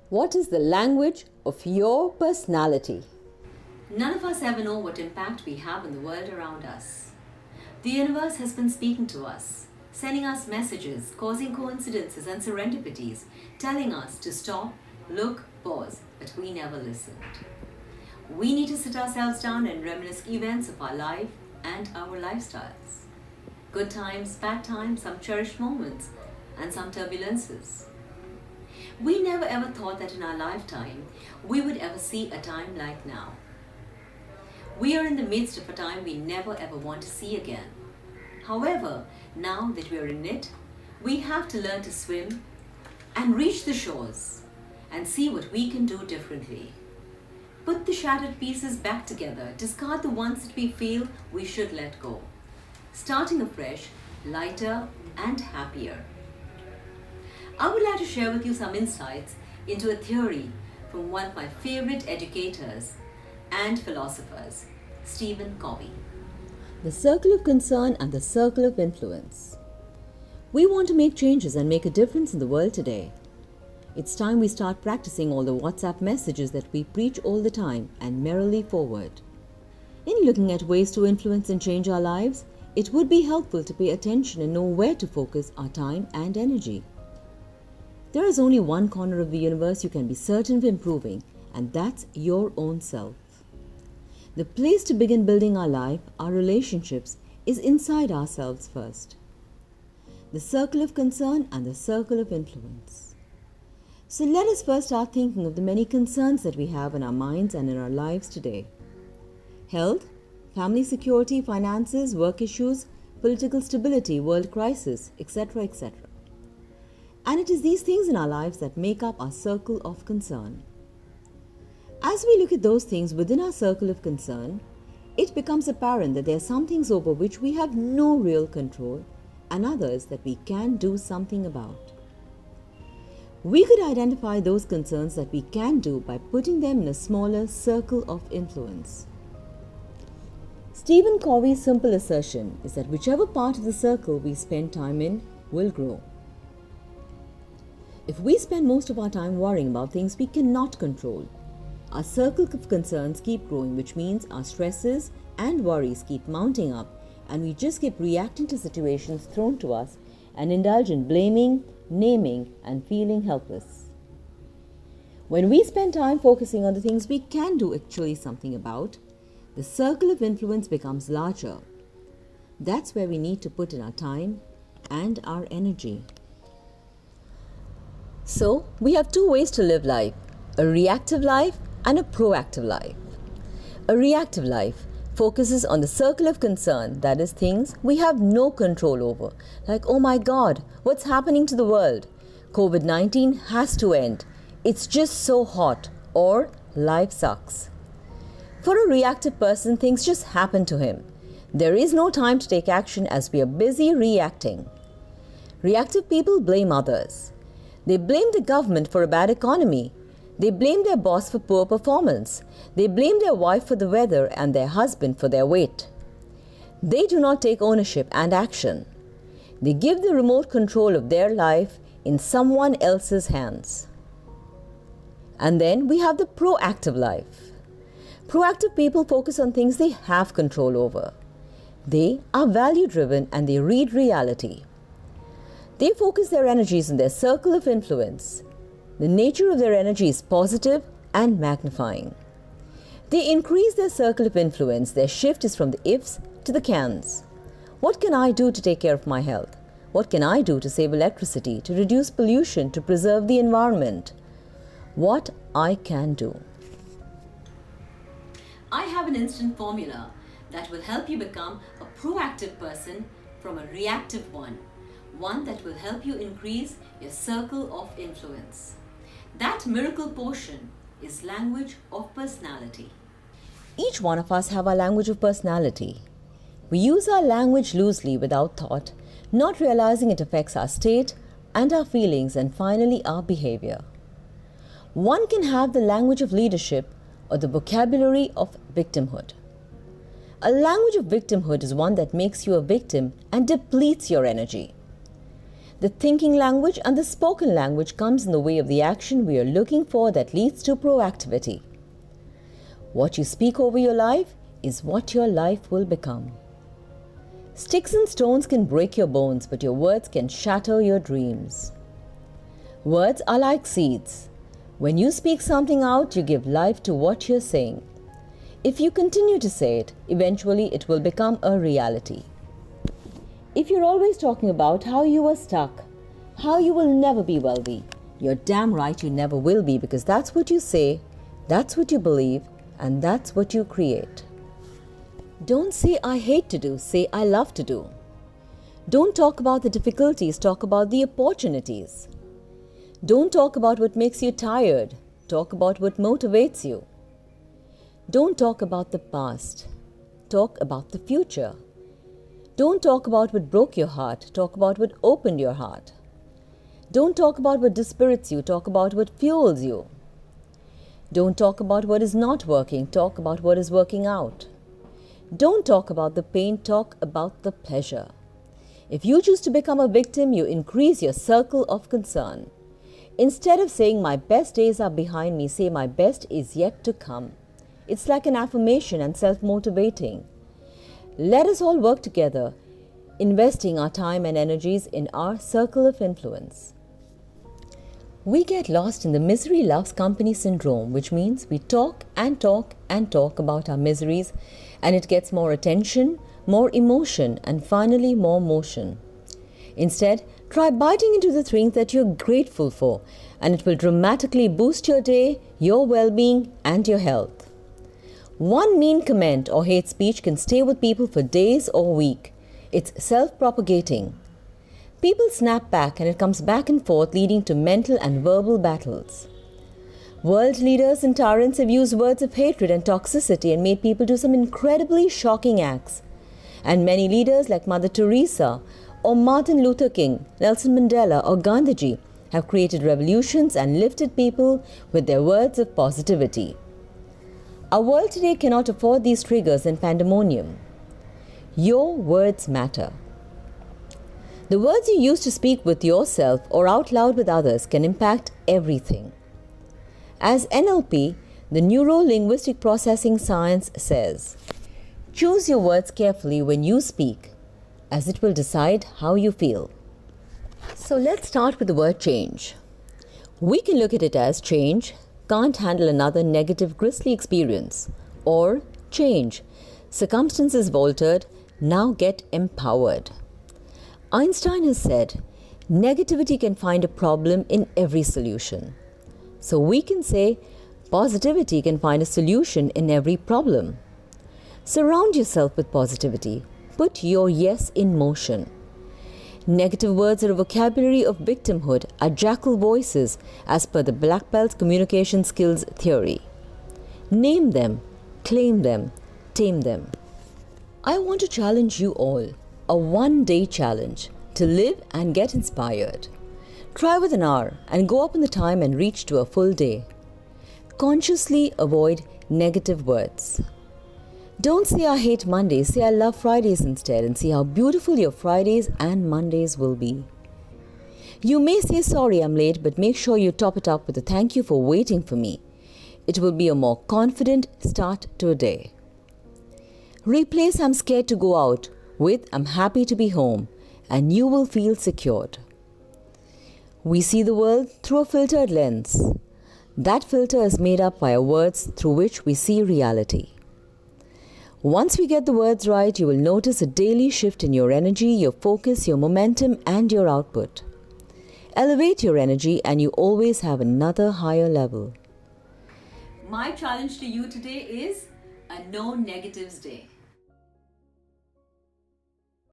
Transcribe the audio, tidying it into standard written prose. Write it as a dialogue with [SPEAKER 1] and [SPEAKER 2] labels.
[SPEAKER 1] What is the language of your personality?
[SPEAKER 2] None of us ever know what impact we have on the world around us. The universe has been speaking to us, sending us messages, causing coincidences and serendipities, telling us to stop, look, pause, but we never listened. We need to sit ourselves down and reminisce events of our life and our lifestyles. Good times, bad times, some cherished moments, and some turbulences. We never ever thought that in our lifetime we would ever see a time like now. We are in the midst of a time we never ever want to see again. However, now that we are in it, we have to learn to swim and reach the shores and see what we can do differently. Put the shattered pieces back together, discard the ones that we feel we should let go. Starting afresh, lighter and happier. I would like to share with you some insights into a theory from one of my favorite educators and philosophers, Stephen Covey.
[SPEAKER 1] The circle of concern and the circle of influence. We want to make changes and make a difference in the world today. It's time we start practicing all the WhatsApp messages that we preach all the time and merrily forward. In looking at ways to influence and change our lives, it would be helpful to pay attention and know where to focus our time and energy. There is only one corner of the universe you can be certain of improving, and that's your own self. The place to begin building our life, our relationships, is inside ourselves first. The circle of concern and the circle of influence. So let us first start thinking of the many concerns that we have in our minds and in our lives today. Health, family security, finances, work issues, political stability, world crisis, etc., etc. And it is these things in our lives that make up our circle of concern. As we look at those things within our circle of concern, it becomes apparent that there are some things over which we have no real control and others that we can do something about. We could identify those concerns that we can do by putting them in a smaller circle of influence. Stephen Covey's simple assertion is that whichever part of the circle we spend time in will grow. If we spend most of our time worrying about things we cannot control, our circle of concerns keep growing, which means our stresses and worries keep mounting up, and we just keep reacting to situations thrown to us and indulge in blaming, naming, and feeling helpless. When we spend time focusing on the things we can do actually something about, the circle of influence becomes larger. That's where we need to put in our time and our energy. So, we have two ways to live life, a reactive life and a proactive life. A reactive life focuses on the circle of concern, that is, things we have no control over, like, oh my God, what's happening to the world? COVID-19 has to end. It's just so hot, or life sucks. For a reactive person, things just happen to him. There is no time to take action as we are busy reacting. Reactive people blame others. They blame the government for a bad economy. They blame their boss for poor performance. They blame their wife for the weather and their husband for their weight. They do not take ownership and action. They give the remote control of their life in someone else's hands. And then we have the proactive life. Proactive people focus on things they have control over. They are value-driven and they read reality. They focus their energies in their circle of influence. The nature of their energy is positive and magnifying. They increase their circle of influence. Their shift is from the ifs to the cans. What can I do to take care of my health? What can I do to save electricity, to reduce pollution, to preserve the environment? What I can do.
[SPEAKER 2] I have an instant formula that will help you become a proactive person from a reactive one that will help you increase your circle of influence. That miracle potion is language of personality.
[SPEAKER 1] Each one of us have our language of personality. We use our language loosely without thought, not realizing it affects our state and our feelings and finally our behavior. One can have the language of leadership or the vocabulary of victimhood. A language of victimhood is one that makes you a victim and depletes your energy. The thinking language and the spoken language comes in the way of the action we are looking for that leads to proactivity. What you speak over your life is what your life will become. Sticks and stones can break your bones, but your words can shatter your dreams. Words are like seeds. When you speak something out, you give life to what you're saying. If you continue to say it, eventually it will become a reality. If you're always talking about how you were stuck, how you will never be wealthy, you're damn right you never will be, because that's what you say, that's what you believe, and that's what you create. Don't say I hate to do, say I love to do. Don't talk about the difficulties, talk about the opportunities. Don't talk about what makes you tired, talk about what motivates you. Don't talk about the past, talk about the future. Don't talk about what broke your heart, talk about what opened your heart. Don't talk about what dispirits you, talk about what fuels you. Don't talk about what is not working, talk about what is working out. Don't talk about the pain, talk about the pleasure. If you choose to become a victim, you increase your circle of concern. Instead of saying my best days are behind me, say my best is yet to come. It's like an affirmation and self-motivating. Let us all work together, investing our time and energies in our circle of influence. We get lost in the misery loves company syndrome, which means we talk and talk and talk about our miseries, and it gets more attention, more emotion, and finally more motion. Instead, try biting into the things that you're grateful for, and it will dramatically boost your day, your well-being, and your health. One mean comment or hate speech can stay with people for days or weeks. It's self-propagating. People snap back and it comes back and forth, leading to mental and verbal battles. World leaders and tyrants have used words of hatred and toxicity and made people do some incredibly shocking acts. And many leaders like Mother Teresa or Martin Luther King, Nelson Mandela or Gandhiji have created revolutions and lifted people with their words of positivity. Our world today cannot afford these triggers and pandemonium. Your words matter. The words you use to speak with yourself or out loud with others can impact everything. As NLP, the neuro-linguistic processing science says, choose your words carefully when you speak, as it will decide how you feel. So let's start with the word change. We can look at it as change can't handle another negative grisly experience, or change, circumstances altered, now get empowered. Einstein has said, negativity can find a problem in every solution. So we can say, positivity can find a solution in every problem. Surround yourself with positivity. Put your yes in motion. Negative words are a vocabulary of victimhood, are jackal voices as per the Black Belt's communication skills theory. Name them, claim them, tame them. I want to challenge you all, a one-day challenge, to live and get inspired. Try with an hour and go up in the time and reach to a full day. Consciously avoid negative words. Don't say I hate Mondays, say I love Fridays instead, and see how beautiful your Fridays and Mondays will be. You may say sorry I'm late, but make sure you top it up with a thank you for waiting for me. It will be a more confident start to a day. Replace I'm scared to go out with I'm happy to be home, and you will feel secured. We see the world through a filtered lens. That filter is made up by our words through which we see reality. Once we get the words right, you will notice a daily shift in your energy, your focus, your momentum, and your output. Elevate your energy and you always have another higher level.
[SPEAKER 2] My challenge to you today is a no negatives day.